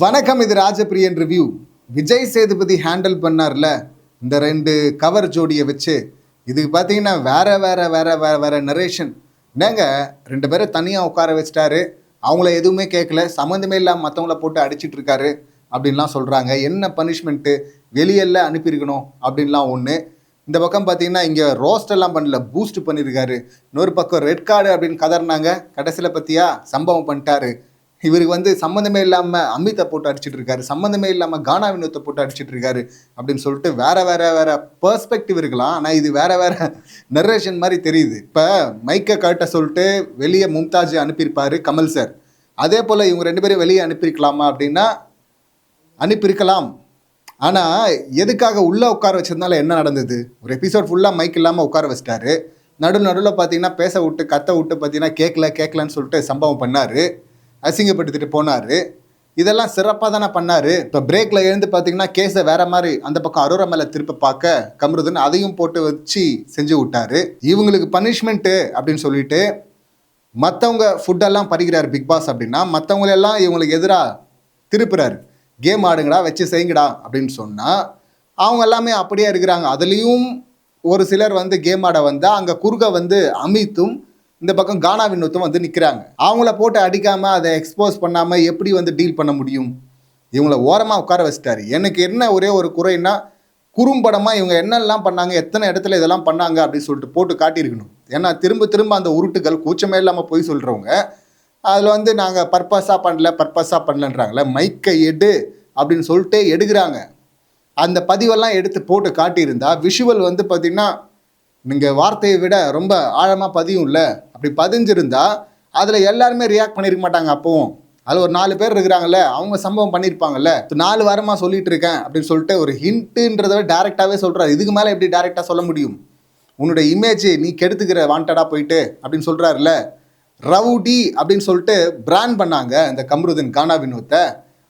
வணக்கம், இது Rajapriyan review. Vijay Sethupathi handle பண்ணார்ல இந்த 2 கவர் ஜோடியை வச்சு. இதுக்கு பார்த்தீங்கன்னா வேற வேற வேற வேற வேற நரேஷன். என்னங்க 2 பேரை தனியாக உட்கார வச்சிட்டாரு, அவங்கள எதுவுமே கேட்கல, சம்மந்தமே இல்லாமல் மற்றவங்கள போட்டு அடிச்சிட்டு இருக்காரு அப்படின்லாம் சொல்கிறாங்க. என்ன பனிஷ்மெண்ட்டு, வெளியெல்லாம் அனுப்பியிருக்கணும் அப்படின்லாம் ஒன்று. இந்த பக்கம் பார்த்தீங்கன்னா இங்கே ரோஸ்ட் எல்லாம் பண்ணல, பூஸ்ட் பண்ணியிருக்காரு. இன்னொரு பக்கம் ரெட் கார்டு அப்படின்னு கதறினாங்க, கடைசியில் பற்றியா சம்பவம் பண்ணிட்டாரு. இவருக்கு சம்மந்தமே இல்லாமல் அமித்தை போட்டு அடிச்சுட்டு இருக்காரு, சம்மந்தமே இல்லாமல் கானா வினோத்தை போட்டு அடிச்சுட்டு இருக்காரு அப்படின்னு சொல்லிட்டு வேற வேற வேற பெர்ஸ்பெக்டிவ் இருக்கலாம். ஆனால் இது வேற வேற நரேஷன் மாதிரி தெரியுது. இப்போ மைக்கை கட்ட சொல்லிட்டு வெளியே மும்தாஜ் அனுப்பியிருப்பாரு கமல் சார். அதே போல் இவங்க 2 பேரும் வெளியே அனுப்பியிருக்கலாமா அப்படின்னா அனுப்பியிருக்கலாம். ஆனால் எதுக்காக உள்ளே உட்கார வச்சதுனால என்ன நடந்தது? ஒரு எபிசோட் ஃபுல்லாக மைக் இல்லாமல் உட்கார வச்சிட்டாரு. நடுவில் பார்த்தீங்கன்னா பேச விட்டு கத்த விட்டு பார்த்தீங்கன்னா கேட்கலன்னு சொல்லிட்டு சம்பவம் பண்ணார், அசிங்கப்படுத்திட்டு போனார். இதெல்லாம் சிறப்பாக தானே பண்ணார். இப்போ பிரேக்கில் எழுந்து பார்த்தீங்கன்னா கேஸை வேற மாதிரி அந்த பக்கம் அரோரா மேலே திருப்ப பார்க்க கமருதன் அதையும் போட்டு வச்சு செஞ்சு விட்டாரு. இவங்களுக்கு பனிஷ்மெண்ட்டு அப்படின்னு சொல்லிட்டு மற்றவங்க ஃபுட்டெல்லாம் பறிக்கிறார் பிக் பாஸ் அப்படின்னா, மற்றவங்களெல்லாம் இவங்களுக்கு எதிராக திருப்புறாரு. கேம் ஆடுங்கடா, வச்சு செய்யுங்கடா அப்படின்னு சொன்னால் அவங்க எல்லாமே அப்படியே இருக்கிறாங்க. அதுலேயும் ஒரு சிலர் கேம் ஆட வந்தால் அங்கே குறுக்க அமித்தும் இந்த பக்கம் கானா வினோத்தும் நிற்கிறாங்க. அவங்கள போட்டு அடிக்காமல் அதை எக்ஸ்போஸ் பண்ணாமல் எப்படி டீல் பண்ண முடியும்? இவங்கள ஓரமாக உட்கார வச்சிட்டாரு. எனக்கு என்ன ஒரே ஒரு குறைன்னா, குறும்படமாக இவங்க என்னெல்லாம் பண்ணாங்க, எத்தனை இடத்துல இதெல்லாம் பண்ணாங்க அப்படின்னு சொல்லிட்டு போட்டு காட்டியிருக்கணும். ஏன்னா திரும்ப திரும்ப அந்த உருட்டுகள் கூச்சமே இல்லாமல் போய் சொல்கிறவங்க அதில் நாங்கள் பர்பஸாக பண்ணலன்றாங்களே. மைக்கை எடு அப்படின்னு சொல்லிட்டு எடுக்கிறாங்க. அந்த பதிவெல்லாம் எடுத்து போட்டு காட்டியிருந்தா விஷுவல் பார்த்திங்கன்னா நீங்கள் வார்த்தையை விட ரொம்ப ஆழமாக பதியும் இல்லை. அப்படி பதிஞ்சிருந்தா அதில் எல்லாருமே ரியாக்ட் பண்ணியிருக்க மாட்டாங்க. அப்போவும் அதில் ஒரு 4 பேர் இருக்கிறாங்கல்ல, அவங்க சம்பவம் பண்ணியிருப்பாங்கல்ல. 4 வாரமாக சொல்லிட்டு இருக்கேன் அப்படின்னு சொல்லிட்டு ஒரு ஹிண்ட்டுன்றதை டேரெக்டாகவே சொல்கிறார். இதுக்கு மேலே எப்படி டேரெக்டாக சொல்ல முடியும்? உன்னுடைய இமேஜ் நீ கெடுத்துக்கிற வாண்டடாக போயிட்டு அப்படின்னு சொல்கிறாருல்ல. ரவுடி அப்படின்னு சொல்லிட்டு பிராண்ட் பண்ணாங்க இந்த கமருதன் கானா வினோத்தை.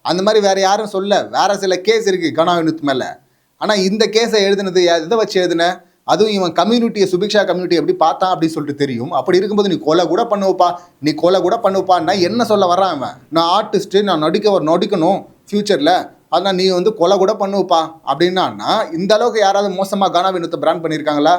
அந்த மாதிரி வேறு யாரும் சொல்ல. வேறு சில கேஸ் இருக்குது கானா வினோத் மேலே. ஆனால் இந்த கேஸை எழுதுனது எதை வச்சு எழுதுன? அதுவும் இவன் கம்யூனிட்டியை, சுபிக்ஷா கம்யூனிட்டி எப்படி பார்த்தான் அப்படின்னு சொல்லிட்டு தெரியும். அப்படி இருக்கும்போது நீ கொலை கூட பண்ணுவப்பான்னா என்ன சொல்ல வர்றான் அவன்? நான் ஆர்டிஸ்ட்டு, நான் நடிக்கணும் ஃப்யூச்சரில், அதனால் நீ கொலை கூட பண்ணுவப்பா அப்படின்னா இந்த அளவுக்கு யாராவது மோசமாக கானா வினோத்தை பிராண்ட் பண்ணியிருக்காங்களா?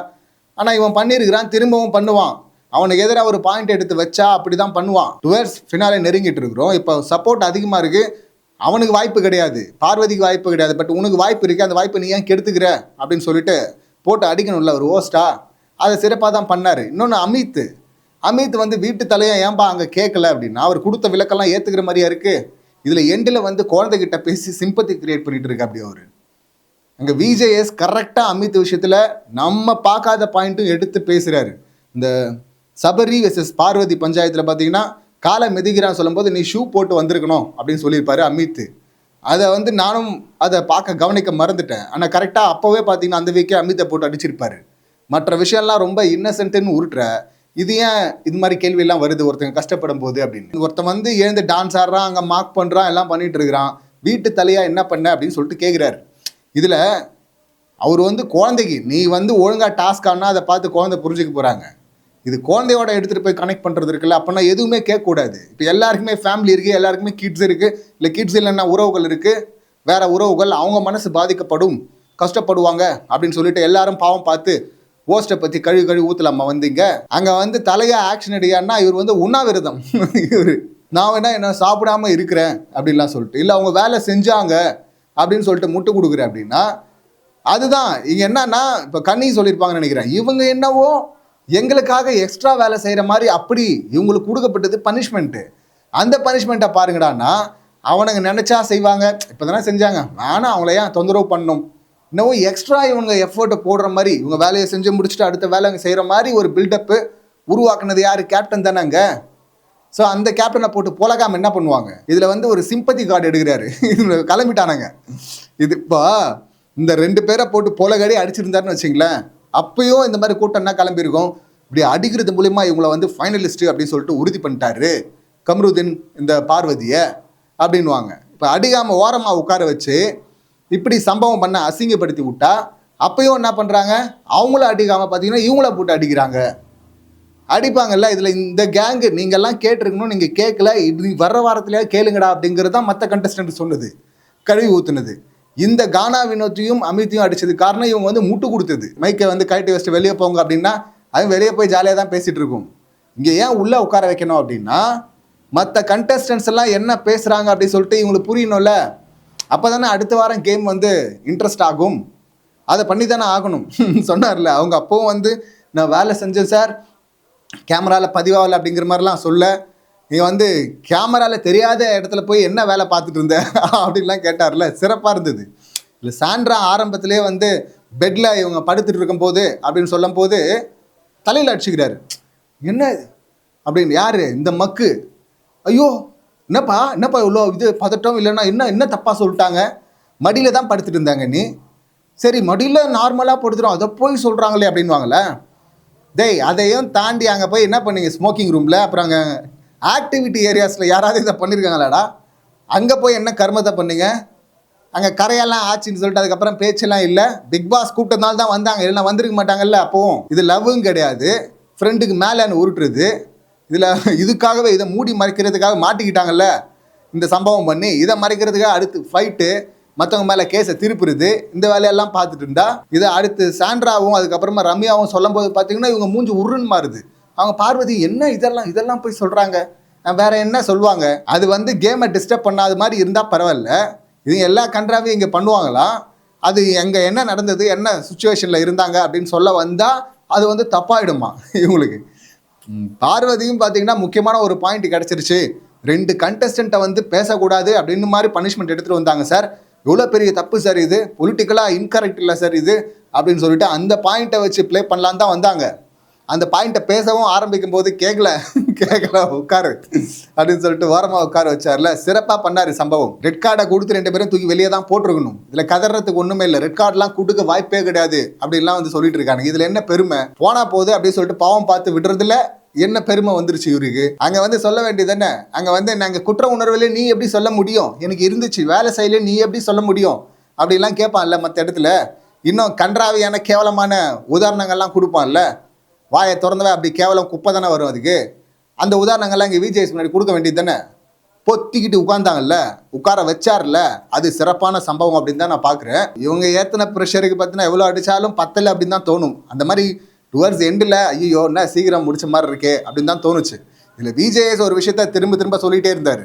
ஆனால் இவன் பண்ணியிருக்கிறான், திரும்பவும் பண்ணுவான். அவனுக்கு எதிராக ஒரு பாயிண்ட் எடுத்து வச்சா அப்படி தான் பண்ணுவான். டுவர்ட்ஸ் ஃபினாலே நெருங்கிட்டு இருக்கிறோம். இப்போ சப்போர்ட் அதிகமாக இருக்குது. அவனுக்கு வாய்ப்பு கிடையாது, பார்வதிக்கு வாய்ப்பு கிடையாது. பட் உனக்கு வாய்ப்பு இருக்குது, அந்த வாய்ப்பை நீ ஏன் கெடுத்துக்கிற அப்படின்னு சொல்லிட்டு போட்டு அடிக்கணும்ல ஒரு ஹோஸ்டா. அதை சிறப்பாக தான் பண்ணார். இன்னொன்று அமித் வீட்டு தலையை ஏன்பா அங்கே கேட்கல அப்படின்னா, அவர் கொடுத்த விளக்கெல்லாம் ஏற்றுக்கிற மாதிரியா இருக்குது. இதில் எண்டில் குழந்தைகிட்ட பேசி சிம்பத்தி கிரியேட் பண்ணிட்டு இருக்கு. அப்படி அவர் அங்கே விஜேஎஸ் கரெக்டாக அமித் விஷயத்தில் நம்ம பார்க்காத பாயிண்ட்டும் எடுத்து பேசுகிறாரு. இந்த சபரி வெர்சஸ் பார்வதி பஞ்சாயத்தில் பார்த்தீங்கன்னா காலை மிதிக்கிறான்னு சொல்லும்போது நீ ஷூ போட்டு வந்திருக்கணும் அப்படின்னு சொல்லியிருப்பாரு அமித். அதை நானும் அதை கவனிக்க மறந்துட்டேன். ஆனால் கரெக்டாக அப்போவே பார்த்தீங்கன்னா அந்த வீக்கே அமித்தை போட்டு அடிச்சிருப்பாரு. மற்ற விஷயம்லாம் ரொம்ப இன்னசென்ட்டுன்னு உருட்டுற, இது ஏன் இது மாதிரி கேள்வியெல்லாம் வருது ஒருத்தங்க கஷ்டப்படும் போது அப்படின்னு. ஒருத்தன் எழுந்து டான்ஸ் ஆடுறான், அங்கே மார்க் பண்ணுறான், எல்லாம் பண்ணிட்டு இருக்கிறான். வீட்டு தலையாக என்ன பண்ண அப்படின்னு சொல்லிட்டு கேட்குறாரு. இதில் அவர் குழந்தைக்கு நீ ஒழுங்காக டாஸ்க் ஆனால் அதை பார்த்து குழந்தை புரிஞ்சுக்க போகிறாங்க. இது குழந்தையோட எடுத்துகிட்டு போய் கனெக்ட் பண்ணுறது இருக்குல்ல, அப்படின்னா எதுவுமே கேட்கக்கூடாது. இப்போ எல்லாருக்குமே ஃபேமிலி இருக்குது, எல்லாருக்குமே கிட்ஸ் இருக்குது. இல்லை கிட்ஸ் இல்லைன்னா உறவுகள் இருக்குது, வேறு உறவுகள், அவங்க மனசு பாதிக்கப்படும், கஷ்டப்படுவாங்க அப்படின்னு சொல்லிட்டு எல்லாரும் பாவம் பார்த்து போஸ்ட்டை பற்றி கழுவி ஊற்றலாமா வந்தீங்க? அங்கே தலையாக ஆக்ஷன் எடுக்கான்னா இவர் உண்ணாவிரதம். இவர் நான் என்ன சாப்பிடாமல் இருக்கிறேன் அப்படின்லாம் சொல்லிட்டு, இல்லை அவங்க வேலை செஞ்சாங்க அப்படின்னு சொல்லிட்டு முட்டு கொடுக்குறேன் அப்படின்னா அதுதான் இங்கே என்னன்னா இப்போ கண்ணி சொல்லியிருப்பாங்கன்னு நினைக்கிறேன். இவங்க என்னவோ எங்களுக்காக எக்ஸ்ட்ரா வேலை செய்கிற மாதிரி அப்படி இவங்களுக்கு கொடுக்கப்பட்டது பனிஷ்மெண்ட்டு. அந்த பனிஷ்மெண்ட்டை பாருங்கடான்னா அவனுங்க நினச்சா செய்வாங்க. இப்போ தானே செஞ்சாங்க, வேணாம் அவங்கள ஏன் தொந்தரவு பண்ணணும்? இன்னும் எக்ஸ்ட்ரா இவங்க எஃபர்ட்டை போடுற மாதிரி, இவங்க வேலையை செஞ்சு முடிச்சுட்டு அடுத்த வேலை செய்கிற மாதிரி ஒரு பில்டப்பு உருவாக்குனது யார்? கேப்டன் தானேங்க. ஸோ அந்த கேப்டனை போட்டு போலகாம என்ன பண்ணுவாங்க? இதில் ஒரு சிம்பத்தி கார்டு எடுக்கிறாரு. இது கிளம்பிட்டானாங்க. இது இப்போ இந்த 2 பேரை போட்டு போலகாடி அடிச்சிருந்தாருன்னு வச்சிங்களேன், அப்பயும் இந்த மாதிரி கூட்டம்னா கிளம்பியிருக்கும். இப்படி அடிக்கிறது மூலிமா இவங்களை ஃபைனலிஸ்ட்டு அப்படின்னு சொல்லிட்டு உறுதி பண்ணிட்டாரு கமருதீன் இந்த பார்வதியை அப்படின்வாங்க. இப்போ அடிக்காமல் ஓரமாக உட்கார வச்சு இப்படி சம்பவம் பண்ண அசிங்கப்படுத்தி விட்டா அப்பயும் என்ன பண்ணுறாங்க? அவங்களும் அடிக்காமல் பார்த்தீங்கன்னா இவங்கள போட்டு அடிக்கிறாங்க. அடிப்பாங்கல்ல. இதில் இந்த கேங்கு நீங்கள்லாம் கேட்டிருக்கணும், நீங்கள் கேட்கல, இது வர்ற வாரத்திலேயே கேளுங்கடா அப்படிங்கிறது தான் மற்ற கண்டஸ்டன்ட் சொன்னது, கழுவி ஊற்றுனது. இந்த கானா வினோத்தையும் அமித்தையும் அடிச்சது காரணம் இவங்க வந்து முட்டு கொடுத்தது. மைக்கை வந்து கழட்டி வச்சுட்டு வெளியே போங்க அப்படின்னா அது வெளியே போய் ஜாலியாக தான் பேசிகிட்டு இருக்கும். இங்கே ஏன் உள்ளே உட்கார வைக்கணும் அப்படின்னா மற்ற கண்டஸ்டன்ஸ் எல்லாம் என்ன பேசுகிறாங்க அப்படின்னு சொல்லிட்டு இவங்களுக்கு புரியணும்ல. அப்போ தானே அடுத்த வாரம் கேம் வந்து இன்ட்ரெஸ்ட் ஆகும். அதை பண்ணி தானே ஆகணும். சொன்னார்ல, அவங்க அப்பவும் வந்து நான் வேலை செஞ்சேன் சார், கேமராவில் பதிவாகலை அப்படிங்கிற மாதிரிலாம் சொல்ல, நீங்கள் வந்து கேமராவில் தெரியாத இடத்துல போய் என்ன வேலை பார்த்துட்டு இருந்தேன் அப்படின்லாம் கேட்டார்ல, சிறப்பாக இருந்தது. இல்லை சாண்ட்ரா ஆரம்பத்திலே வந்து பெட்டில் இவங்க படுத்துட்டு இருக்கும்போது அப்படின்னு சொல்லும் போது தலையில் அடிச்சுக்கிறாரு. என்ன அப்படின்னு, யார் இந்த மக்கு, ஐயோ என்னப்பா இவ்வளோ இது பதட்டம், இல்லைன்னா என்ன தப்பாக சொல்லிட்டாங்க, மடியில் தான் படுத்துட்டு இருந்தாங்க நீ, சரி மடியில் நார்மலாக படுத்துகிறோம் அதை போய் சொல்கிறாங்களே அப்படின்வாங்களே. டேய் அதையும் தாண்டி அங்கே போய் என்ன பண்ணீங்க ஸ்மோக்கிங் ரூமில், அப்புறம் அங்கே ஆக்டிவிட்டி ஏரியாஸில் யாராவது இதை பண்ணியிருக்காங்களாடா, அங்கே போய் என்ன கர்மத்தை பண்ணீங்க, அங்கே கரையெல்லாம் ஆச்சுன்னு சொல்லிட்டு அதுக்கப்புறம் பேச்செல்லாம் இல்லை. பிக் பாஸ் கூப்பிட்டதுனால தான் வந்தாங்க, இல்லைன்னா வந்திருக்க மாட்டாங்கல்ல. அப்போவும் இது லவ்வும் கிடையாது, ஃப்ரெண்டுக்கு மேலேன்னு உருட்டுறது. இதில் இதுக்காகவே இதை மூடி மறைக்கிறதுக்காக மாட்டிக்கிட்டாங்கல்ல இந்த சம்பவம் பண்ணி, இதை மறைக்கிறதுக்காக அடுத்து ஃபைட்டு, மற்றவங்க மேலே கேஸை திருப்புறது, இந்த வேலையெல்லாம் பார்த்துட்டு இருந்தா இதை அடுத்து சாண்ட்ராவும் அதுக்கப்புறமா ரம்யாவும் சொல்லும் போது பார்த்தீங்கன்னா இவங்க மூஞ்சி உருன்னு மாறுது. அவங்க பார்வதி என்ன இதெல்லாம் போய் சொல்கிறாங்க, வேற என்ன சொல்லுவாங்க, அது வந்து கேமை டிஸ்டர்ப் பண்ணாத மாதிரி இருந்தால் பரவாயில்ல, இது எல்லா கன்றாவையும் இங்கே பண்ணுவாங்களா, அது எங்கே என்ன நடந்தது என்ன சுச்சுவேஷனில் இருந்தாங்க அப்படின்னு சொல்ல வந்தால் அது வந்து தப்பாயிடுமா இவங்களுக்கு. பார்வதியும் பார்த்தீங்கன்னா முக்கியமான ஒரு பாயிண்ட் கிடச்சிருச்சு, 2 கண்டஸ்டண்ட்டை வந்து பேசக்கூடாது அப்படின்னு மாதிரி பனிஷ்மெண்ட் எடுத்துகிட்டு வந்தாங்க சார், எவ்வளோ பெரிய தப்பு சார் இது, பொலிட்டிக்கலாக இன்கரெக்ட் இல்லை சார் இது அப்படின்னு சொல்லிட்டு அந்த பாயிண்ட்டை வச்சு ப்ளே பண்ணலான்னு தான் வந்தாங்க. அந்த பாயிண்ட்டை பேசவும் ஆரம்பிக்கும் போது கேட்கல உட்காரு அப்படின்னு சொல்லிட்டு ஓரமாக உட்கார வச்சார்ல, சிறப்பாக பண்ணார் சம்பவம். ரெட் கார்டை கொடுத்து 2 பேரும் தூக்கி வெளியே தான் போட்டிருக்கணும், இதில் கதறதுக்கு ஒன்றுமே இல்லை, ரெட் கார்டெலாம் கொடுக்க வாய்ப்பே கிடையாது அப்படின்லாம் வந்து சொல்லிட்டு இருக்காங்க. இதில் என்ன பெருமை, போனா போகுது அப்படின்னு சொல்லிட்டு பாவம் பார்த்து விடுறதுல என்ன பெருமை வந்துருச்சு இவருக்கு. அங்கே வந்து சொல்ல வேண்டியது என்ன, அங்கே வந்து நாங்கள் குற்ற உணர்வுல நீ எப்படி சொல்ல முடியும், எனக்கு இருந்துச்சு வேலை செய்யல நீ எப்படி சொல்ல முடியும் அப்படிலாம் கேட்பான்ல மற்ற இடத்துல. இன்னும் கன்றாவியான கேவலமான உதாரணங்கள்லாம் கொடுப்பான்ல, வாயை திறந்தவன் அப்படி கேவலம் குப்பை தானே வரும் அதுக்கு. அந்த உதாரணங்கள்லாம் இங்கே விஜய் முன்னாடி கொடுக்க வேண்டியது தானே. பொத்திக்கிட்டு உட்காந்தாங்கல்ல, உட்கார வச்சார்ல, அது சிறப்பான சம்பவம் அப்படின்னு தான் நான் பார்க்குறேன். இவங்க ஏற்றின ப்ரெஷருக்கு பார்த்தீங்கன்னா எவ்வளோ அடித்தாலும் பத்தலை அப்படின்னு தான் தோணும். அந்த மாதிரி டுவர்ட்ஸ் எண்டில் ஐயோ என்ன சீக்கிரம் முடிச்ச மாதிரி இருக்கே அப்படின்னு தான் தோணுச்சு. இதில் விஜய் ஒரு விஷயத்த திரும்ப சொல்லிகிட்டே இருந்தார்,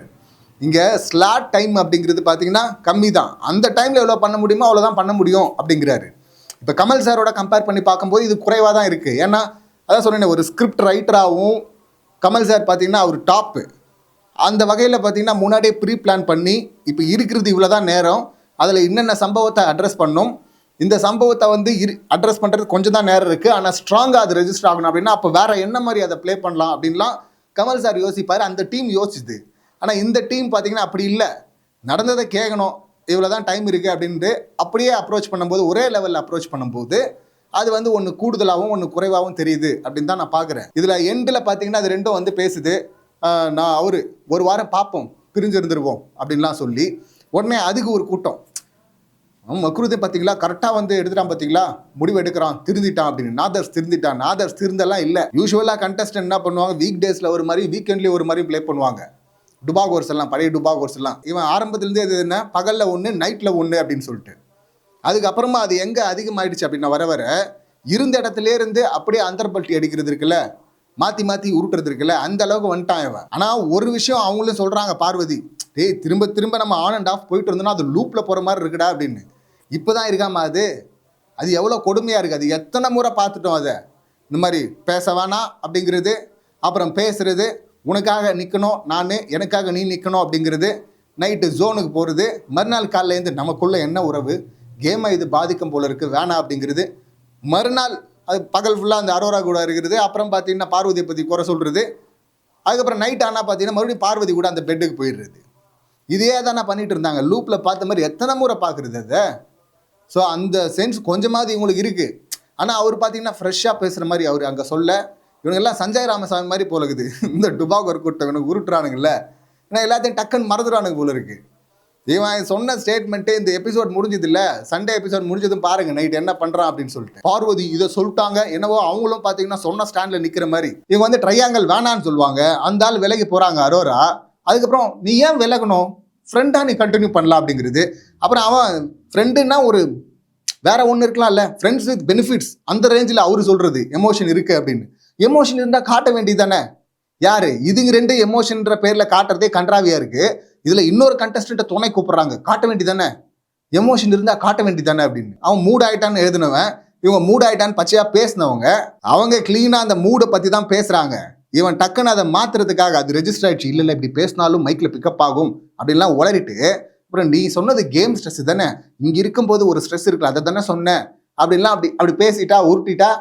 இங்கே ஸ்லாட் டைம் அப்படிங்கிறது பார்த்தீங்கன்னா கம்மி தான், அந்த டைமில் எவ்வளோ பண்ண முடியுமோ அவ்வளோதான் பண்ண முடியும் அப்படிங்கிறாரு. இப்போ கமல் சாரோட கம்பேர் பண்ணி பார்க்கும்போது இது குறைவாக தான் இருக்குது. ஏன்னா அதான் சொன்னேன், ஒரு ஸ்கிரிப்ட் ரைட்டராகவும் கமல் சார் பார்த்தீங்கன்னா அவர் டாப்பு. அந்த வகையில் பார்த்தீங்கன்னா முன்னாடியே ப்ரீ பிளான் பண்ணி இப்போ இருக்கிறது இவ்வளோ தான் நேரம், அதில் என்னென்ன சம்பவத்தை அட்ரஸ் பண்ணணும், இந்த சம்பவத்தை வந்து அட்ரஸ் பண்ணுறது கொஞ்சம் தான் நேரம் இருக்குது, ஆனால் ஸ்ட்ராங்காக அது ரெஜிஸ்டர் ஆகணும் அப்படின்னா அப்போ வேறு என்ன மாதிரி அதை ப்ளே பண்ணலாம் அப்படின்லாம் கமல் சார் யோசிப்பார், அந்த டீம் யோசிச்சுது. ஆனால் இந்த டீம் பார்த்தீங்கன்னா அப்படி இல்லை, நடந்ததை கேட்கணும், இவ்வளோ தான் டைம் இருக்குது அப்படின்ட்டு அப்படியே அப்ரோச் பண்ணும்போது, ஒரே லெவலில் அப்ரோச் பண்ணும்போது அது வந்து ஒன்று கூடுதலாகவும் ஒன்று குறைவாகவும் தெரியுது அப்படின்னு தான் நான் பார்க்குறேன். இதில் எண்டில் பார்த்தீங்கன்னா அது ரெண்டும் வந்து பேசுது, நான் ஒரு வாரம் பார்ப்போம் பிரிஞ்சிருந்துருவோம் அப்படின்லாம் சொல்லி உடனே அதுக்கு ஒரு கூட்டம் மக்ருதே பார்த்தீங்களா கரெக்டாக வந்து எடுத்துட்டான், பார்த்தீங்களா முடிவு எடுக்கிறான், திருந்திட்டான் அப்படின்னு. நாதர்ஸ் திருந்தெல்லாம் இல்லை. யூஸ்வலாக கண்டஸ்டன்ட் என்ன பண்ணுவாங்க, வீக் டேஸில் ஒரு மாதிரி வீக்கெண்ட்லேயே ஒரு மாதிரி ப்ளே பண்ணுவாங்க. டுபாகோர்ஸ் எல்லாம் பழைய டுபாகோர்ஸ் எல்லாம் இவன் ஆரம்பத்துலேருந்தே அது என்ன பகலில் 1 நைட்டில் 1 அப்படின்னு சொல்லிட்டு, அதுக்கப்புறமா அது எங்கே அதிகமாகிடுச்சு அப்படின்னா வர இருந்த இடத்துலேருந்து அப்படியே அந்தர்பல்ட்டி அடிக்கிறது இருக்குல்ல, மாற்றி உருட்டுறது இருக்குல்ல, அந்த அளவுக்கு வந்துட்டான் இவன். ஆனால் ஒரு விஷயம் அவங்களும் சொல்கிறாங்க பார்வதி, டேய் திரும்ப நம்ம ஆன் அண்ட் ஆஃப் போயிட்டு இருந்தோம்னா அது லூப்பில் போகிற மாதிரி இருக்குடா அப்படின்னு. இப்போ தான் இருக்காமா அது எவ்வளோ கொடுமையாக இருக்குது, அது எத்தனை முறை பார்த்துட்டோம். அதை இந்த மாதிரி பேச வேணாம் அப்படிங்கிறது, அப்புறம் பேசுகிறது, உனக்காக நிற்கணும் நான், எனக்காக நீ நிற்கணும் அப்படிங்கிறது, நைட்டு ஜோனுக்கு போகிறது, மறுநாள் காலையிலேருந்து நமக்குள்ளே என்ன உறவு, கேமை இது பாதிக்கும் போல இருக்குது வேணாம் அப்படிங்கிறது, மறுநாள் அது பகல் ஃபுல்லாக அந்த அரோரா கூட இருக்கிறது, அப்புறம் பார்த்தீங்கன்னா பார்வதியை பற்றி குறை சொல்கிறது, அதுக்கப்புறம் நைட் ஆனால் பார்த்தீங்கன்னா மறுபடியும் பார்வதி கூட அந்த பெட்டுக்கு போயிடுறது. இதே தானே பண்ணிட்டு இருந்தாங்க, லூப்பில் பார்த்த மாதிரி எத்தனை முறை பார்க்குறது அதை. ஸோ அந்த சென்ஸ் கொஞ்சமாவது இவங்களுக்கு இருக்குது. ஆனால் அவர் பார்த்தீங்கன்னா ஃப்ரெஷ்ஷாக பேசுகிற மாதிரி அவர் அங்கே சொல்ல, இவங்கெல்லாம் சஞ்சய் ராமசாமி மாதிரி போலக்குது, இந்த டுபாகோர் கூட்டம் இவனுக்கு உருட்டுறானுங்கல்ல, ஏன்னா எல்லாத்தையும் டக்குன்னு மறந்துடுறானுங்க போல இருக்குது. இவன் சொன்ன ஸ்டேட்மெண்ட்டே இந்த எபிசோட் முடிஞ்சது இல்ல, சண்டே எபிசோட் முடிஞ்சதும் பாருங்க நைட் என்ன பண்றான் அப்படின்னு சொல்லிட்டு. பார்வதி இதை சொல்லிட்டாங்க, என்னவோ அவங்களும் பாத்தீங்கன்னா சொன்ன ஸ்டாண்ட்ல நிக்கிற மாதிரி. இவங்க வந்து ட்ரையாங்கல் வேணான்னு சொல்லுவாங்க, அந்த ஆள் விலகி போறாங்க அரோரா. அதுக்கப்புறம் நீ ஏன் விலகணும், ஃப்ரெண்டா நீ கண்டினியூ பண்ணலாம் அப்படிங்கிறது. அப்புறம் அவன் ஃப்ரெண்டுன்னா ஒரு வேற ஒன்று இருக்கலாம்ல, ஃப்ரெண்ட்ஸ் வித் பெனிஃபிட்ஸ் அந்த ரேஞ்சில் அவரு சொல்றது எமோஷன் இருக்கு அப்படின்னு. எமோஷன் இருந்தா காட்ட வேண்டியது தானே. யாரு இதுங்க ரெண்டு எமோஷன்ற பேர்ல காட்டுறதே கன்றாவியா இருக்கு. இதுல இன்னொரு கண்டஸ்டன்ட்டை துணை கூப்பிடுறாங்க, காட்ட வேண்டியதானே, எமோஷன் இருந்தா காட்ட வேண்டியதானே அப்படின்னு. அவன் மூட் ஆயிட்டான்னு எழுதினவன், இவங்க மூட் ஆயிட்டான்னு பச்சையா பேசினவங்க, அவங்க கிளீனா அந்த மூடை பத்தி தான் பேசுறாங்க. இவன் டக்குன்னு அதை மாத்துறதுக்காக அது ரெஜிஸ்டர் ஆயிடுச்சு, இல்ல இப்படி பேசினாலும் மைக்ல பிக்கப் ஆகும் அப்படின்லாம் உளறிட்டு, அப்புறம் நீ சொன்னது கேம் ஸ்ட்ரெஸ் தானே, இங்க இருக்கும்போது ஒரு ஸ்ட்ரெஸ் இருக்குல்ல அதை தானே சொன்னேன் அப்படின்லாம் அப்படி பேசிட்டா உருட்டிட்டா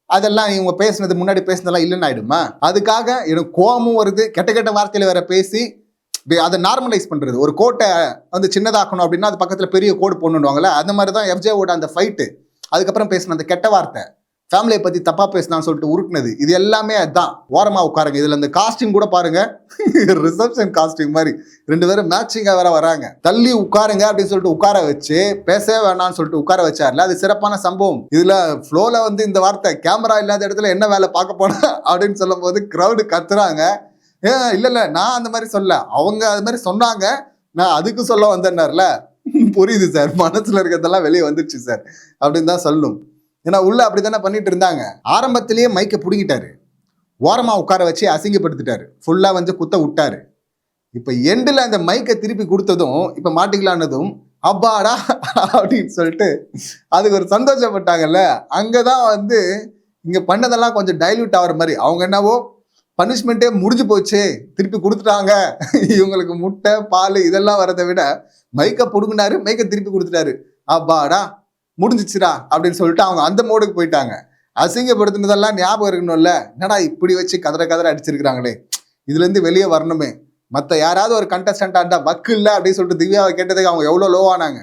அதெல்லாம் இவங்க பேசுனது முன்னாடி பேசுனதெல்லாம் இல்லைன்னு ஆயிடுமா. அதுக்காக எனக்கு கோபமும் வருது, கெட்ட கெட்ட வார்த்தையில வேற பேசி அதை நார்மலைஸ் பண்றது. ஒரு கோட்டை வந்து சின்னதாக்கணும் அப்படின்னா அது பக்கத்துல பெரிய கோடு போடணுவாங்கல்ல, அந்த மாதிரி தான் எஃப்ஜேவோட அந்த ஃபைட்டு. அதுக்கப்புறம் பேசின அந்த கெட்ட வார்த்தை, ஃபேமிலியை பத்தி தப்பா பேசினான்னு சொல்லிட்டு உருட்டுனது, இது எல்லாமே அதுதான். ஓரமா உட்காருங்க. இதுல அந்த காஸ்டியூம் கூட பாருங்க, ரிசப்ஷன் காஸ்டியூம் மாதிரி ரெண்டு பேரும் மேட்சிங்கா வேற வராங்க. தள்ளி உட்காருங்க அப்படின்னு சொல்லிட்டு உட்கார வச்சு பேசவே வேணாம்னு சொல்லிட்டு உட்கார வச்சார்ல, அது சிறப்பான சம்பவம். இதுல ஃப்ளோல வந்து இந்த வார்த்தை, கேமரா இல்லாத இடத்துல என்ன வேலை பார்க்க போன அப்படின்னு சொல்லும் போது கிரௌடு கத்துறாங்க. இல்ல நான் அந்த மாதிரி சொல்ல, அவங்க அது மாதிரி சொன்னாங்க, நான் அதுக்கு சொல்ல வந்தேன்னார்ல. புரியுது சார், மனசுல இருக்கிறதெல்லாம் வெளியே வந்துருச்சு சார் அப்படின்னு தான் சொல்லணும். ஏன்னா உள்ள அப்படித்தானே பண்ணிட்டு இருந்தாங்க. ஆரம்பத்திலேயே மைக்கை பிடிக்கிட்டாரு, ஓரமா உட்கார வச்சு அசிங்கப்படுத்திட்டாரு, ஃபுல்லா வந்து குத்த விட்டாரு. இப்ப எண்டில் அந்த மைக்கை திருப்பி கொடுத்ததும் இப்ப மாட்டிக்கலான்னதும் அப்பாடா அப்படின்னு சொல்லிட்டு அதுக்கு ஒரு சந்தோஷப்பட்டாங்கல்ல. அங்கதான் வந்து இங்க பண்ணதெல்லாம் கொஞ்சம் டைல்யூட் ஆகிற மாதிரி. அவங்க என்னவோ பனிஷ்மெண்ட்டே முடிஞ்சு போச்சு, திருப்பி கொடுத்துட்டாங்க, இவங்களுக்கு முட்டை பால் இதெல்லாம் வரதை விட மைக்கை பிடுங்கினாரு, மைக்கை திருப்பி கொடுத்துட்டாரு, அப்பாடா முடிஞ்சிச்சுடா அப்படின்னு சொல்லிட்டு அவங்க அந்த மோடுக்கு போயிட்டாங்க. அசிங்கப்படுத்தினதெல்லாம் ஞாபகம் இருக்கணும்ல, என்னடா இப்படி வச்சு கதற அடிச்சிருக்கிறாங்களே, இதுல இருந்து வெளியே வரணுமே. மற்ற யாராவது ஒரு கண்டஸ்டண்டா இருந்தா வக்கு இல்லை அப்படின்னு சொல்லிட்டு திவ்யாவை கேட்டதுக்கு அவங்க எவ்வளோ லோவானாங்க.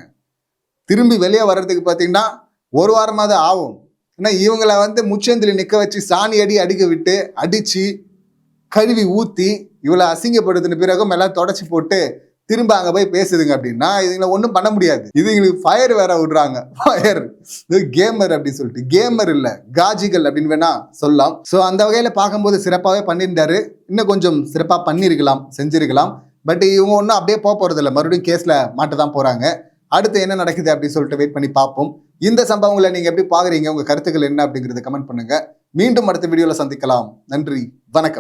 திரும்பி வெளியே வர்றதுக்கு பார்த்தீங்கன்னா ஒரு வாரமாவது ஆகும். ஏன்னா இவங்களை வந்து முச்சந்தில நிற்க வச்சு சாணி அடிக்க விட்டு அடிச்சு கழுவி ஊற்றி இவளை அசிங்கப்படுத்தின பிறகும் எல்லாம் தொடச்சி போட்டு திரும்ப அங்கே போய் பேசுதுங்க அப்படின்னா இதுங்களை ஒன்றும் பண்ண முடியாது. இதுங்களுக்கு ஃபயர் வேற விடுறாங்க, ஃபயர் கேமர் அப்படின்னு சொல்லிட்டு. கேமர் இல்லை, காஜிகள் அப்படின்னு வேணா சொல்லலாம். ஸோ அந்த வகையில் பார்க்கும்போது சிறப்பாகவே பண்ணியிருந்தாரு. இன்னும் கொஞ்சம் சிறப்பாக பண்ணியிருக்கலாம், செஞ்சிருக்கலாம். பட் இவங்க ஒன்றும் அப்படியே போக போகிறது இல்லை, மறுபடியும் கேஸில் மாட்ட தான் போகிறாங்க. அடுத்து என்ன நடக்குது அப்படின்னு சொல்லிட்டு வெயிட் பண்ணி பார்ப்போம். இந்த சம்பவங்களை நீங்கள் எப்படி பார்க்குறீங்க, உங்கள் கருத்துக்கள் என்ன அப்படிங்கிறத கமெண்ட் பண்ணுங்க. மீண்டும் அடுத்த வீடியோவில் சந்திக்கலாம். நன்றி, வணக்கம்.